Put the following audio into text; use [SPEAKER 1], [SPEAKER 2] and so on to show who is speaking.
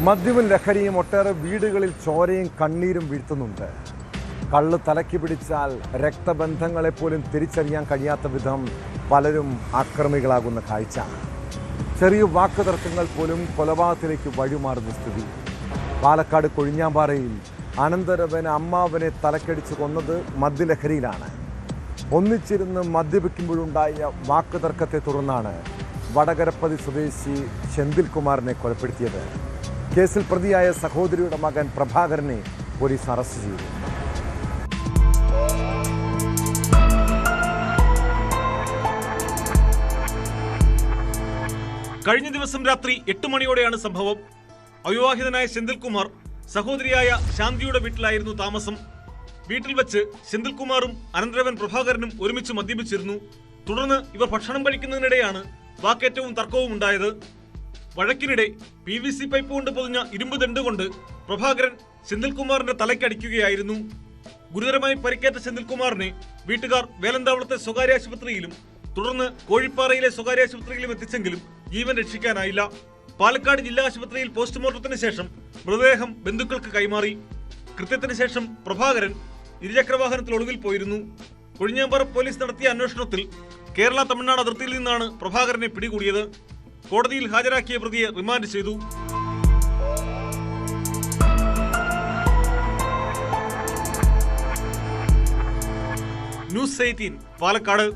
[SPEAKER 1] മദ്യവും ലഹരിയും ഒട്ടേറെ വീടുകളിൽ ചോരയും കണ്ണീരും വീഴ്ത്തുന്നുണ്ട്. കള്ള് തലയ്ക്ക് പിടിച്ചാൽ രക്തബന്ധങ്ങളെപ്പോലും തിരിച്ചറിയാൻ കഴിയാത്ത വിധം പലരും ആക്രമികളാകുന്ന കാഴ്ച. ചെറിയ വാക്കുതർക്കങ്ങൾ പോലും കൊലപാതകത്തിലേക്ക് വഴിമാറുന്ന സ്ഥിതി. പാലക്കാട് കൊഴിഞ്ഞാമ്പാറയിൽ അനന്തരവൻ അമ്മാവനെ തലക്കടിച്ച് കൊന്നത് മദ്യലഹരിയിലാണ്. ഒന്നിച്ചിരുന്ന് മദ്യപിക്കുമ്പോഴുണ്ടായ വാക്കുതർക്കത്തെ തുടർന്നാണ് വടകരപ്പതി സ്വദേശി സെന്തിൽകുമാറിനെ കൊലപ്പെടുത്തിയത്. കേസിൽ പ്രതിയായ സഹോദരിയുടെ മകൻ പ്രഭാകരനെ പോലീസ് അറസ്റ്റ് ചെയ്തു.
[SPEAKER 2] കഴിഞ്ഞ ദിവസം രാത്രി 8 മണിയോടെയാണ് സംഭവം. അവിവാഹിതനായ സെന്തിൽകുമാർ സഹോദരിയായ ശാന്തിയുടെ വീട്ടിലായിരുന്നു താമസം. വീട്ടിൽ വെച്ച് സെന്തിൽകുമാറും അനന്തരവൻ പ്രഭാകരനും ഒരുമിച്ച് മദ്യപിച്ചിരുന്നു. തുടർന്ന് ഇവർ ഭക്ഷണം കഴിക്കുന്നതിനിടെയാണ് വാക്കേറ്റവും തർക്കവും ഉണ്ടായത്. വഴക്കിനിടെ PVC പൈപ്പ് കൊണ്ട് പൊതിഞ്ഞ ഇരുമ്പ് ദണ്ട് കൊണ്ട് പ്രഭാകരൻ സെന്തിൽകുമാറിന്റെ തലയ്ക്കടിക്കുകയായിരുന്നു. ഗുരുതരമായി പരിക്കേറ്റ സെന്തിൽകുമാറിനെ വീട്ടുകാർ വേലന്താവളത്തെ സ്വകാര്യ ആശുപത്രിയിലും തുടർന്ന് കോഴിപ്പാറയിലെ സ്വകാര്യ ആശുപത്രിയിലും എത്തിച്ചെങ്കിലും ജീവൻ രക്ഷിക്കാനായില്ല. പാലക്കാട് ജില്ലാ ആശുപത്രിയിൽ പോസ്റ്റ്മോർട്ടത്തിന് ശേഷം മൃതദേഹം ബന്ധുക്കൾക്ക് കൈമാറി. കൃത്യത്തിന് ശേഷം പ്രഭാകരൻ ഇരുചക്രവാഹനത്തിൽ ഒളിവിൽ പോയിരുന്നു. കൊഴിഞ്ഞാമ്പാറ പോലീസ് നടത്തിയ അന്വേഷണത്തിൽ കേരള തമിഴ്നാട് അതിർത്തിയിൽ നിന്നാണ് പ്രഭാകരനെ പിടികൂടിയത്. കോടതിയിൽ ഹാജരാക്കിയ പ്രതിയെ റിമാൻഡ് ചെയ്തു. ന്യൂസ് 18 പാലക്കാട്.